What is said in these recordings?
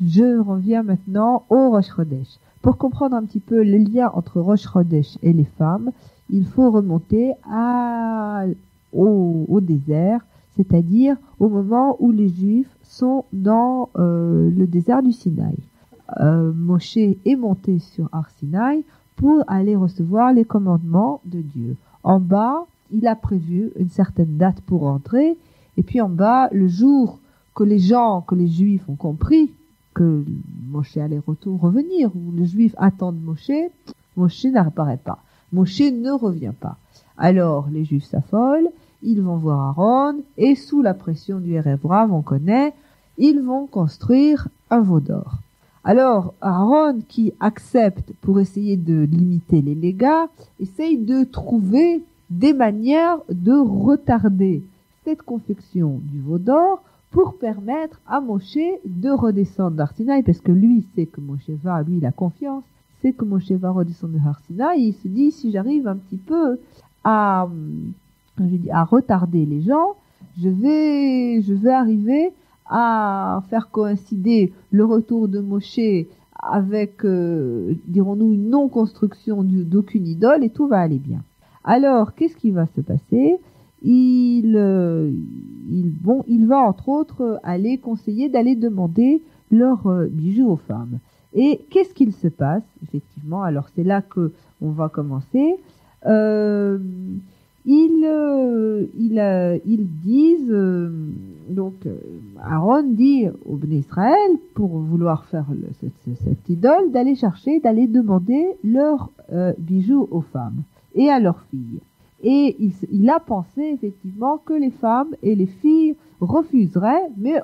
je reviens maintenant au Rosh Chodesh. Pour comprendre un petit peu le lien entre Rosh Chodesh et les femmes, il faut remonter au désert, c'est-à-dire au moment où les Juifs sont dans le désert du Sinaï. Moshe est monté sur Har Sinaï pour aller recevoir les commandements de Dieu. En bas, il a prévu une certaine date pour entrer, et puis en bas, le jour que les Juifs ont compris que Moshe allait revenir, où les Juifs attendent Moshe n'apparaît pas. Moshe ne revient pas. Alors, les Juifs s'affolent, ils vont voir Aaron, et sous la pression du Erev Rav, on connaît, ils vont construire un veau d'or. Alors, Aaron, qui accepte pour essayer de limiter les dégâts, essaye de trouver des manières de retarder cette confection du veau d'or pour permettre à Moshe de redescendre d'Har Sinaï, parce que lui sait que Moshe va, lui il a confiance, sait que Moshe va redescendre de Har Sinaï, et il se dit, si j'arrive un petit peu à retarder les gens, je vais arriver à faire coïncider le retour de Moshe avec, dirons-nous, une non-construction d'aucune idole, et tout va aller bien. Alors, qu'est-ce qui va se passer ? Il va entre autres aller conseiller d'aller demander leurs bijoux aux femmes. Et qu'est-ce qu'il se passe effectivement ? Alors c'est là que on va commencer. Ils disent donc Aaron dit au Bnei Israël, pour vouloir faire cette idole, d'aller demander leurs bijoux aux femmes et à leurs filles. Et il a pensé effectivement que les femmes et les filles refuseraient, mais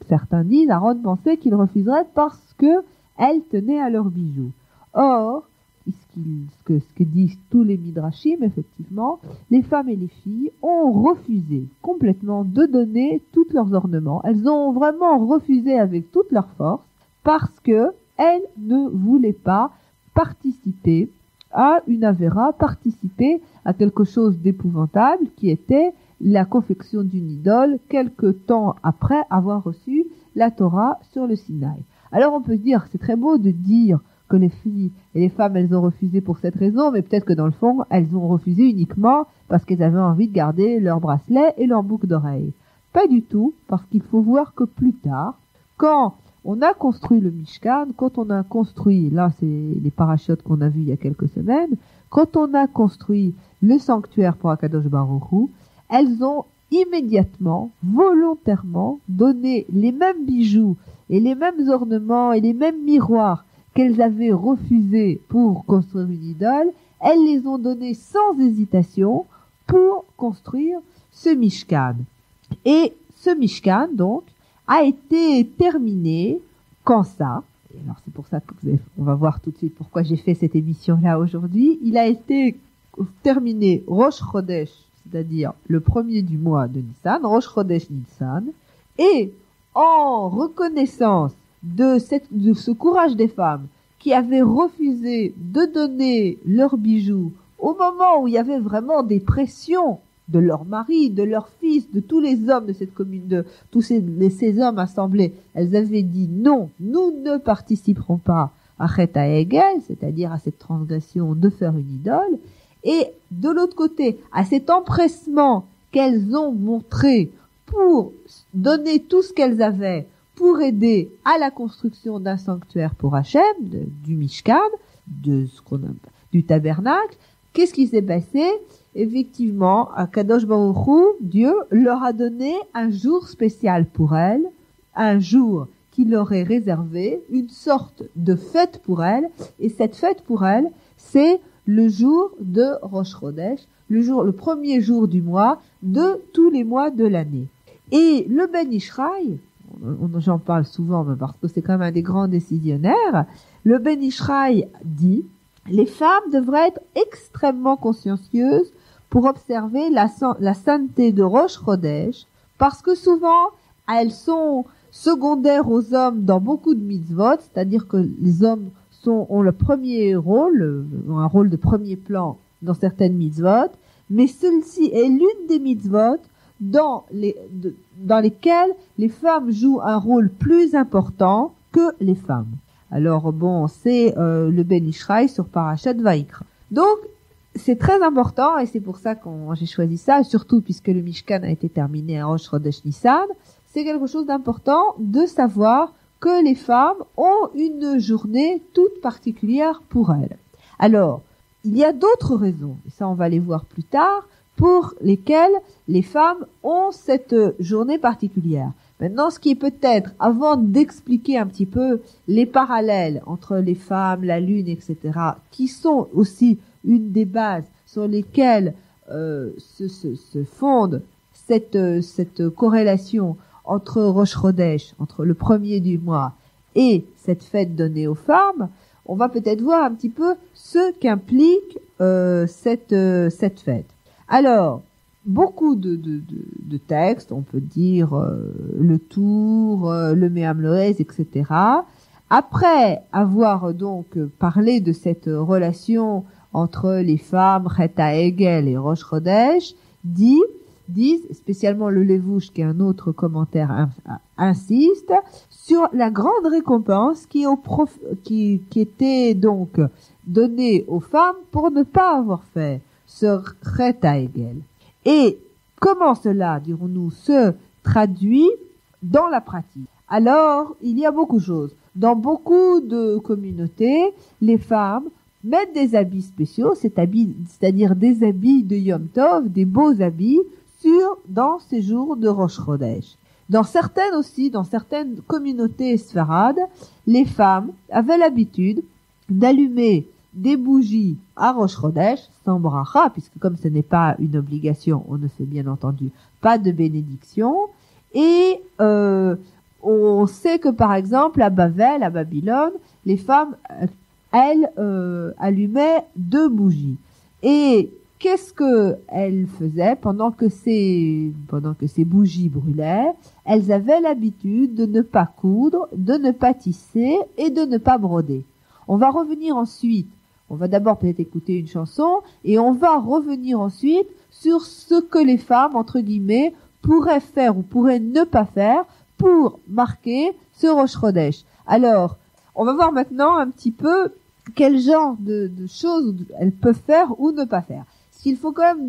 certains disent, Aaron pensait qu'ils refuseraient parce que elles tenaient à leurs bijoux. Or, ce que disent tous les midrashim, effectivement, les femmes et les filles ont refusé complètement de donner tous leurs ornements. Elles ont vraiment refusé avec toute leur force parce que elles ne voulaient pas participer à une avéra, participer à quelque chose d'épouvantable qui était la confection d'une idole quelque temps après avoir reçu la Torah sur le Sinaï. Alors on peut se dire, c'est très beau de dire que les filles et les femmes, elles ont refusé pour cette raison, mais peut-être que dans le fond, elles ont refusé uniquement parce qu'elles avaient envie de garder leurs bracelets et leurs boucles d'oreilles. Pas du tout, parce qu'il faut voir que plus tard, quand on a construit le Mishkan, quand on a construit, là c'est les parachutes qu'on a vus il y a quelques semaines, quand on a construit le sanctuaire pour Akadosh Baruch Hu, elles ont immédiatement, volontairement donné les mêmes bijoux et les mêmes ornements et les mêmes miroirs qu'elles avaient refusés pour construire une idole, elles les ont donnés sans hésitation pour construire ce Mishkan. Et ce Mishkan, donc, a été terminé quand ça, et alors c'est pour ça on va voir tout de suite pourquoi j'ai fait cette émission-là aujourd'hui, il a été terminé Rosh Chodesh, c'est-à-dire le premier du mois de Nissan, Rosh Chodesh Nissan, et en reconnaissance de ce courage des femmes qui avaient refusé de donner leurs bijoux au moment où il y avait vraiment des pressions de leurs maris, de leurs fils, de tous les hommes de cette commune, de tous ces hommes assemblés, elles avaient dit non, nous ne participerons pas à Chet HaEgel, c'est-à-dire à cette transgression de faire une idole, et de l'autre côté, à cet empressement qu'elles ont montré pour donner tout ce qu'elles avaient pour aider à la construction d'un sanctuaire pour Hachem, du Mishkan, du tabernacle. Qu'est-ce qui s'est passé ? Effectivement, Kadosh Baruch Hu, Dieu, leur a donné un jour spécial pour elles, un jour qui leur est réservé, une sorte de fête pour elles, et cette fête pour elles, c'est le jour de Rosh Chodesh, le premier jour du mois de tous les mois de l'année. Et le Ben Ishraï, j'en parle souvent parce que c'est quand même un des grands décisionnaires, le Ben Ishraï dit, les femmes devraient être extrêmement consciencieuses pour observer la sainteté de Rosh Chodesh, parce que souvent, elles sont secondaires aux hommes dans beaucoup de mitzvot, c'est-à-dire que les hommes ont le premier rôle, ont un rôle de premier plan dans certaines mitzvot, mais celle-ci est l'une des mitzvot dans lesquelles les femmes jouent un rôle plus important que les femmes. Alors bon, c'est le Ben Ishraï sur Parashat Vaïkra. Donc, c'est très important et c'est pour ça que j'ai choisi ça, surtout puisque le Mishkan a été terminé à Rosh Chodesh Nissan. C'est quelque chose d'important de savoir que les femmes ont une journée toute particulière pour elles. Alors, il y a d'autres raisons, et ça on va les voir plus tard, pour lesquelles les femmes ont cette journée particulière. Maintenant, ce qui est peut-être, avant d'expliquer un petit peu les parallèles entre les femmes, la lune, etc., qui sont aussi une des bases sur lesquelles se fonde cette corrélation entre Rosh Chodesh, entre le premier du mois, et cette fête donnée aux femmes, on va peut-être voir un petit peu ce qu'implique cette fête. Alors, beaucoup de textes, on peut dire le Tour, le Me'am Loez, etc. Après avoir donc parlé de cette relation entre les femmes, Chet HaEgel et Rosh Chodesh, disent, spécialement le Levouche, qui est un autre commentaire, insiste sur la grande récompense qui était donc donnée aux femmes pour ne pas avoir fait ce Chet HaEgel. Et comment cela, dirons-nous, se traduit dans la pratique? Alors, il y a beaucoup de choses. Dans beaucoup de communautés, les femmes mettent des habits spéciaux, c'est-à-dire des habits de Yom Tov, des beaux habits, dans ces jours de Rosh Chodesh. Dans certaines communautés sfarades, les femmes avaient l'habitude d'allumer des bougies à Rosh Chodesh, sans bracha, puisque comme ce n'est pas une obligation, on ne fait bien entendu pas de bénédiction. Et on sait que par exemple à Bavel, à Babylone, les femmes, elles, allumaient 2 bougies. Et qu'est-ce que elles faisaient pendant que ces bougies brûlaient? Elles avaient l'habitude de ne pas coudre, de ne pas tisser et de ne pas broder. On va revenir ensuite. On va d'abord peut-être écouter une chanson et on va revenir ensuite sur ce que les femmes, entre guillemets, pourraient faire ou pourraient ne pas faire pour marquer ce Rosh Chodesh. Alors, on va voir maintenant un petit peu quel genre de choses elles peuvent faire ou ne pas faire. Ce qu'il faut quand même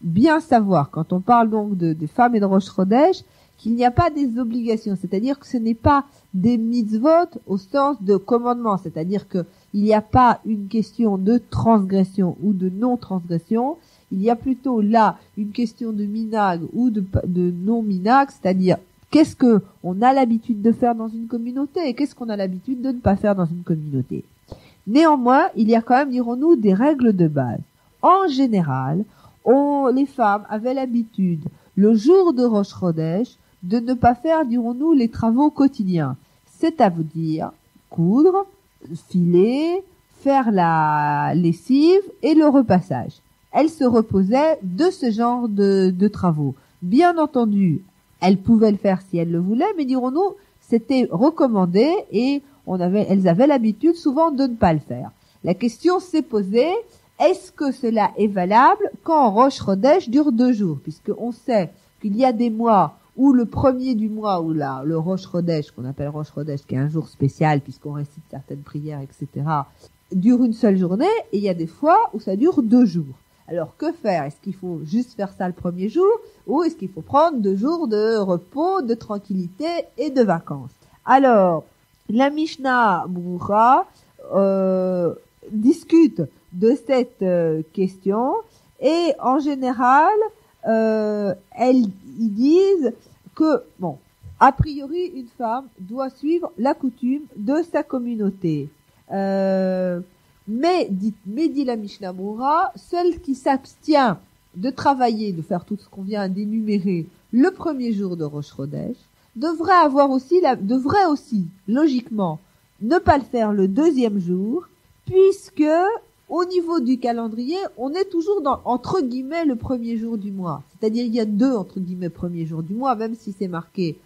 bien savoir quand on parle donc des femmes et de Rosh Chodesh, qu'il n'y a pas des obligations, c'est-à-dire que ce n'est pas des mitzvot au sens de commandement, c'est-à-dire que il n'y a pas une question de transgression ou de non-transgression, il y a plutôt là une question de minag ou de non-minag, c'est-à-dire qu'est-ce que on a l'habitude de faire dans une communauté et qu'est-ce qu'on a l'habitude de ne pas faire dans une communauté. Néanmoins, il y a quand même, dirons-nous, des règles de base. En général, les femmes avaient l'habitude, le jour de Rosh Chodesh, de ne pas faire, dirons-nous, les travaux quotidiens. C'est-à-dire coudre, filer, faire la lessive et le repassage. Elles se reposaient de ce genre de travaux. Bien entendu, elles pouvaient le faire si elles le voulaient, mais dirons-nous, c'était recommandé et elles avaient l'habitude souvent de ne pas le faire. La question s'est posée, est-ce que cela est valable quand Rosh Chodesh dure 2 jours? Puisqu'on sait qu'il y a des mois où le premier du mois, où le Rosh Chodesh, qu'on appelle Rosh Chodesh, qui est un jour spécial puisqu'on récite certaines prières, etc., dure une seule journée, et il y a des fois où ça dure 2 jours. Alors que faire? Est-ce qu'il faut juste faire ça le premier jour, ou est-ce qu'il faut prendre 2 jours de repos, de tranquillité et de vacances? Alors, la Mishnah Brura discute de cette question, et en général, ils disent que, bon, a priori, une femme doit suivre la coutume de sa communauté. Mais dit la Mishnah Brura, celle qui s'abstient de travailler, de faire tout ce qu'on vient d'énumérer le premier jour de Rosh Chodesh, devrait aussi, logiquement, ne pas le faire le deuxième jour, puisque, au niveau du calendrier, on est toujours dans, entre guillemets, le premier jour du mois. C'est-à-dire, il y a 2, entre guillemets, premiers jours du mois, même si c'est marqué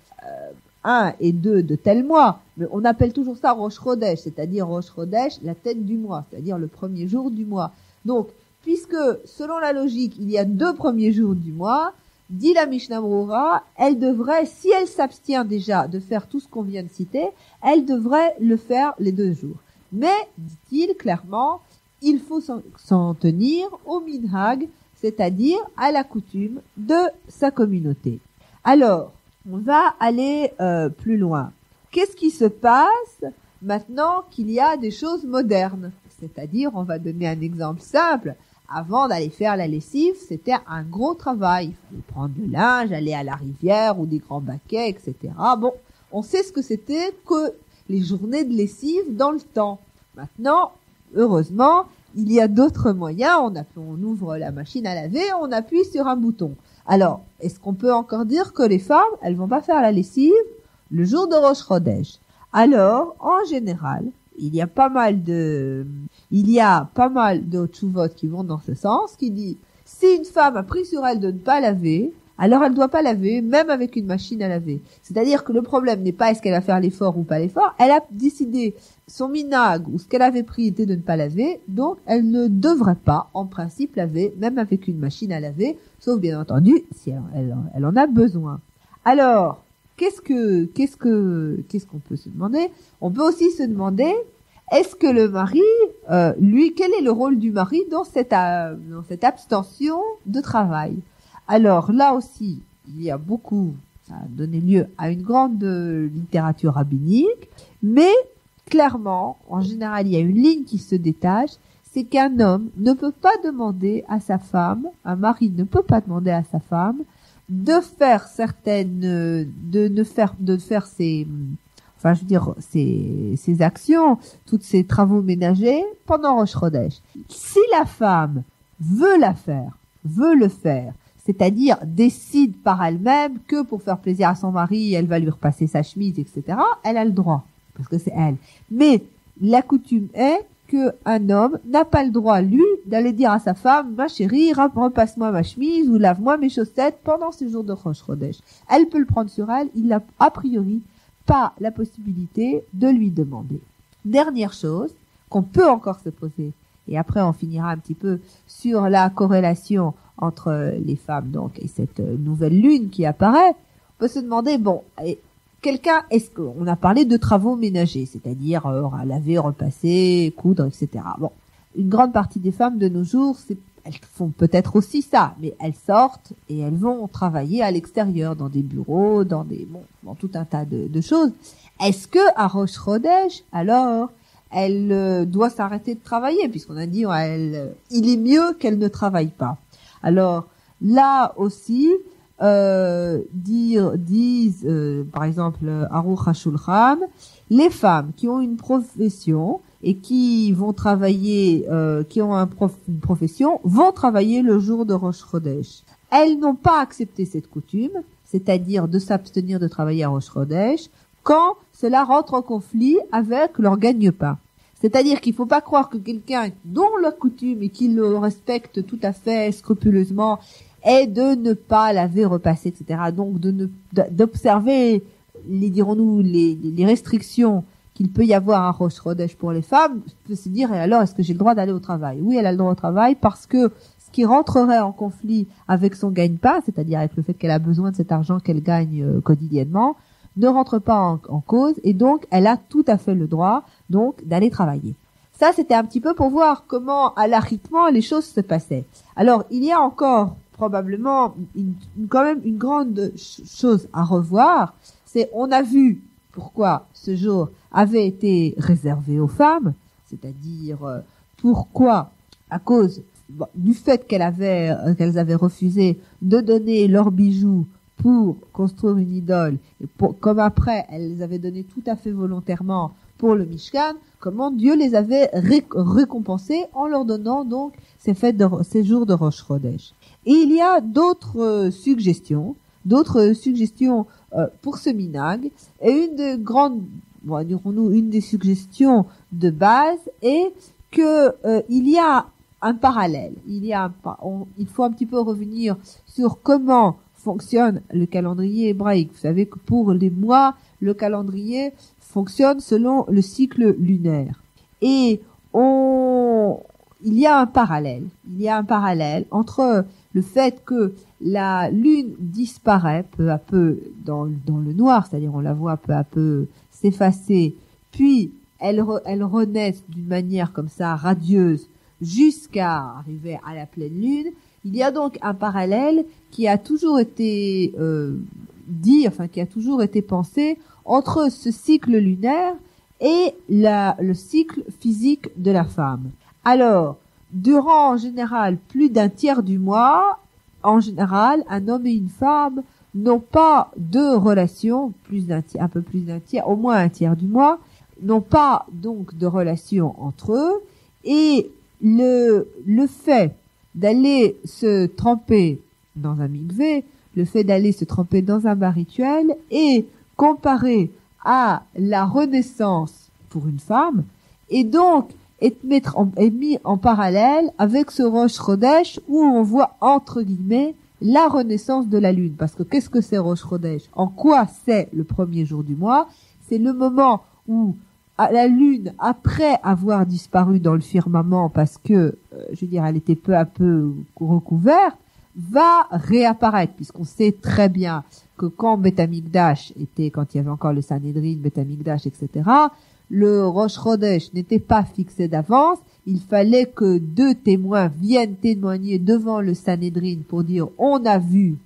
1 et 2 de tel mois. Mais on appelle toujours ça Rosh Chodesh, c'est-à-dire Rosh Chodesh, la tête du mois, c'est-à-dire le premier jour du mois. Donc, puisque, selon la logique, il y a 2 premiers jours du mois, dit la Mishnah Brura, elle devrait, si elle s'abstient déjà de faire tout ce qu'on vient de citer, elle devrait le faire les 2 jours. Mais, dit-il clairement, il faut s'en tenir au minhag, c'est-à-dire à la coutume de sa communauté. Alors, on va aller plus loin. Qu'est-ce qui se passe maintenant qu'il y a des choses modernes? C'est-à-dire, on va donner un exemple simple. Avant d'aller faire la lessive, c'était un gros travail. Il fallait prendre le linge, aller à la rivière ou des grands baquets, etc. Bon, on sait ce que c'était que les journées de lessive dans le temps. Maintenant, heureusement, il y a d'autres moyens. On ouvre la machine à laver, on appuie sur un bouton. Alors, est-ce qu'on peut encore dire que les femmes, elles vont pas faire la lessive le jour de Rosh Chodesh? Alors, en général, il y a pas mal de tchouvot qui vont dans ce sens, qui dit, si une femme a pris sur elle de ne pas laver, alors elle ne doit pas laver, même avec une machine à laver. C'est-à-dire que le problème n'est pas est-ce qu'elle va faire l'effort ou pas l'effort, elle a décidé, son minag ou ce qu'elle avait pris était de ne pas laver, donc elle ne devrait pas, en principe, laver, même avec une machine à laver, sauf bien entendu, si elle en a besoin. Alors, qu'est-ce qu'on peut se demander? On peut aussi se demander, est-ce que le mari, quel est le rôle du mari dans cette abstention de travail? Alors là aussi, ça a donné lieu à une grande littérature rabbinique, mais clairement, en général, il y a une ligne qui se détache, c'est qu'un homme ne peut pas demander à sa femme, un mari ne peut pas demander à sa femme de faire ses actions, tous ses travaux ménagers pendant Rosh Chodesh. Si la femme veut le faire, c'est-à-dire décide par elle-même que pour faire plaisir à son mari, elle va lui repasser sa chemise, etc., elle a le droit, parce que c'est elle. Mais la coutume est qu'un homme n'a pas le droit, lui, d'aller dire à sa femme, ma chérie, repasse-moi ma chemise ou lave-moi mes chaussettes pendant ce jour de Rosh Chodesh. Elle peut le prendre sur elle, il n'a a priori pas la possibilité de lui demander. Dernière chose qu'on peut encore se poser, et après on finira un petit peu sur la corrélation entre les femmes donc et cette nouvelle lune qui apparaît, on peut se demander, est-ce qu'on a parlé de travaux ménagers, c'est-à-dire laver, repasser, coudre, etc. Bon, une grande partie des femmes de nos jours, elles font peut-être aussi ça, mais elles sortent et elles vont travailler à l'extérieur, dans des bureaux, dans tout un tas de choses. Est-ce que à Rosh Chodesh, alors, elle doit s'arrêter de travailler, puisqu'on a dit, il est mieux qu'elle ne travaille pas. Alors, là aussi, disent par exemple Aruch HaShulchan, les femmes qui ont une profession et qui vont travailler, qui ont une profession, vont travailler le jour de Rosh Chodesh. Elles n'ont pas accepté cette coutume, c'est-à-dire de s'abstenir de travailler à Rosh Chodesh, quand cela rentre en conflit avec leur gagne-pain. C'est-à-dire qu'il ne faut pas croire que quelqu'un dont la coutume et qui le respecte tout à fait scrupuleusement est de ne pas laver, repasser, etc. Donc d'observer, les restrictions qu'il peut y avoir à Rosh Chodesh pour les femmes, peut se dire, et alors, est-ce que j'ai le droit d'aller au travail? Oui, elle a le droit au travail parce que ce qui rentrerait en conflit avec son gagne-pain, c'est-à-dire avec le fait qu'elle a besoin de cet argent qu'elle gagne quotidiennement, ne rentre pas en cause, et donc elle a tout à fait le droit donc d'aller travailler. Ça, c'était un petit peu pour voir comment, alariquement, les choses se passaient. Alors, il y a encore probablement quand même une grande chose à revoir, c'est on a vu pourquoi ce jour avait été réservé aux femmes, c'est-à-dire pourquoi, à cause du fait qu'elles avaient refusé de donner leurs bijoux pour construire une idole, et comme après elles avaient donné tout à fait volontairement pour le Mishkan, comment Dieu les avait récompensées en leur donnant donc ces jours de Rosh Chodesh. Et il y a d'autres suggestions pour ce minag, et une des suggestions de base est que il y a un parallèle. Il faut un petit peu revenir sur comment fonctionne le calendrier hébraïque. Vous savez que pour les mois, le calendrier fonctionne selon le cycle lunaire. Et il y a un parallèle. Il y a un parallèle entre le fait que la lune disparaît peu à peu dans le noir, c'est-à-dire on la voit peu à peu s'effacer, puis elle renaît d'une manière comme ça radieuse jusqu'à arriver à la pleine lune. Il y a donc un parallèle qui a toujours été qui a toujours été pensé entre ce cycle lunaire et le cycle physique de la femme. Alors, durant en général plus d'un tiers du mois, en général, un homme et une femme n'ont pas de relation, un peu plus d'un tiers, au moins un tiers du mois, n'ont pas donc de relation entre eux, et le fait d'aller se tremper dans un mikvé, le fait d'aller se tremper dans un bain rituel est comparé à la renaissance pour une femme, et donc est mis en parallèle avec ce Rosh Chodesh où on voit entre guillemets la renaissance de la lune. Parce que qu'est-ce que c'est Rosh Chodesh? En quoi c'est le premier jour du mois? C'est le moment où la lune, après avoir disparu dans le firmament parce que, elle était peu à peu recouverte, va réapparaître, puisqu'on sait très bien que quand Beth Amikdash était, quand il y avait encore le Sanhedrin, Beth Amikdash, etc., le Rosh Chodesh n'était pas fixé d'avance. Il fallait que 2 témoins viennent témoigner devant le Sanhedrin pour dire on a vu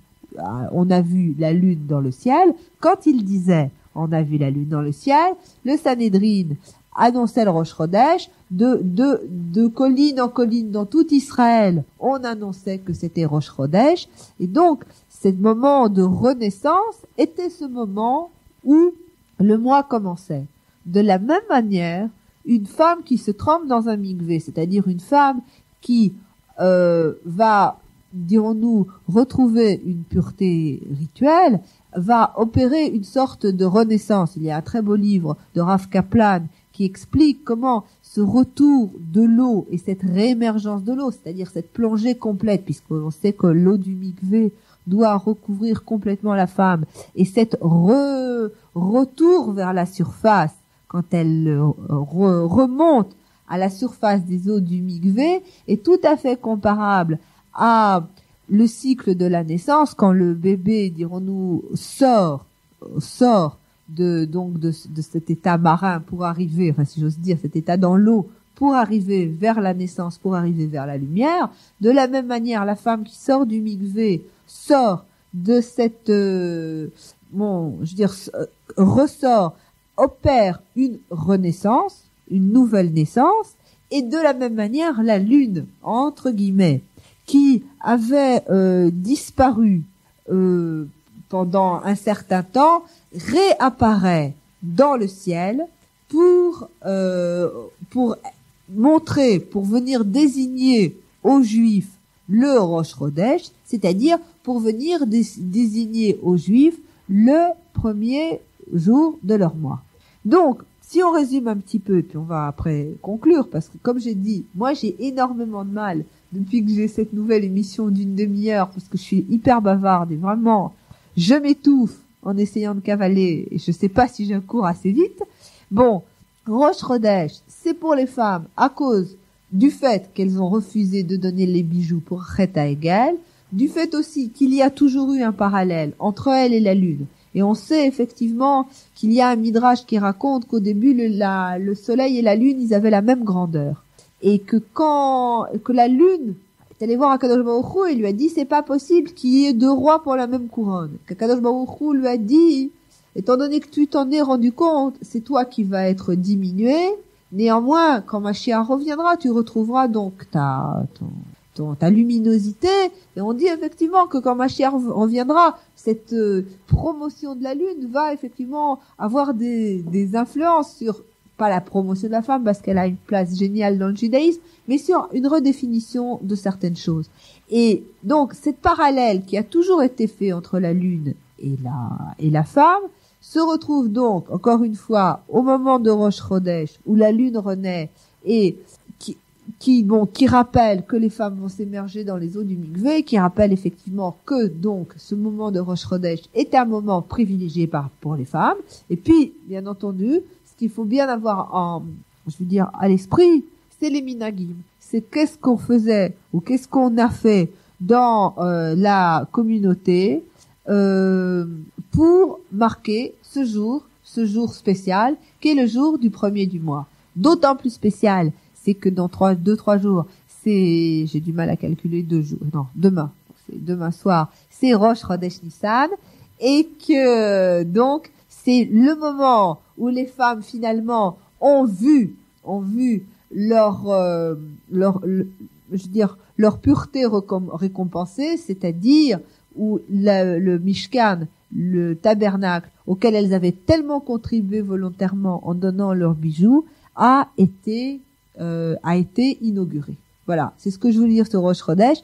la lune dans le ciel. Quand ils disaient on a vu la lune dans le ciel, le Sanhedrin annonçait le Rosh Chodesh de colline en colline dans tout Israël. On annonçait que c'était Rosh Chodesh, et donc ce moment de renaissance était ce moment où le mois commençait. De la même manière, une femme qui se trempe dans un mikvé, c'est-à-dire une femme qui va, dirons-nous, retrouver une pureté rituelle, va opérer une sorte de renaissance. Il y a un très beau livre de Rav Kaplan qui explique comment ce retour de l'eau et cette réémergence de l'eau, c'est-à-dire cette plongée complète, puisqu'on sait que l'eau du mikvé doit recouvrir complètement la femme, et cet retour vers la surface, quand elle remonte à la surface des eaux du mikvé, est tout à fait comparable à le cycle de la naissance, quand le bébé, dirons-nous, sort de cet état marin pour arriver, enfin si j'ose dire, cet état dans l'eau pour arriver vers la naissance, pour arriver vers la lumière. De la même manière, la femme qui sort du mikvé sort de cette, ressort, opère une renaissance, une nouvelle naissance, et de la même manière, la lune, entre guillemets, qui avait disparu pendant un certain temps, réapparaît dans le ciel pour montrer, pour venir désigner aux Juifs le Rosh Chodesh, c'est-à-dire pour venir désigner aux Juifs le premier jour de leur mois. Donc, si on résume un petit peu, et puis on va après conclure, parce que comme j'ai dit, moi j'ai énormément de mal depuis que j'ai cette nouvelle émission d'une demi-heure, parce que je suis hyper bavarde et vraiment, je m'étouffe en essayant de cavaler, et je sais pas si je cours assez vite. Bon, Rosh Chodesh, c'est pour les femmes à cause du fait qu'elles ont refusé de donner les bijoux pour Chet HaEgel, du fait aussi qu'il y a toujours eu un parallèle entre elle et la lune. Et on sait effectivement qu'il y a un midrash qui raconte qu'au début, le soleil et la lune, ils avaient la même grandeur. Et que la lune est allée voir Akadosh Baruch Hu et lui a dit c'est pas possible qu'il y ait 2 rois pour la même couronne. Qu'Akadosh Baruch Hu lui a dit, étant donné que tu t'en es rendu compte, c'est toi qui vas être diminué. Néanmoins, quand Mashiach reviendra, tu retrouveras donc ta luminosité, et on dit effectivement que quand Mashiach reviendra, cette promotion de la lune va effectivement avoir des influences sur, pas la promotion de la femme parce qu'elle a une place géniale dans le judaïsme, mais sur une redéfinition de certaines choses. Et donc, cette parallèle qui a toujours été fait entre la lune et la femme se retrouve donc, encore une fois, au moment de Rosh Chodesh, où la lune renaît et qui rappelle que les femmes vont s'émerger dans les eaux du mikvé, qui rappelle effectivement que donc ce moment de Rosh Chodesh est un moment privilégié pour les femmes. Et puis, bien entendu, ce qu'il faut bien avoir à l'esprit, c'est les minagim. C'est qu'est-ce qu'on faisait ou qu'est-ce qu'on a fait dans la communauté pour marquer ce jour spécial qui est le jour du premier du mois. D'autant plus spécial, c'est que dans 2-3 jours, j'ai du mal à calculer 2 jours, non, demain soir, c'est Rosh Chodesh Nissan, et que donc c'est le moment où les femmes finalement ont vu leur pureté récompensée, c'est-à-dire où le Mishkan, le tabernacle auquel elles avaient tellement contribué volontairement en donnant leurs bijoux, a été inauguré. Voilà, c'est ce que je voulais dire sur Rosh Chodesh.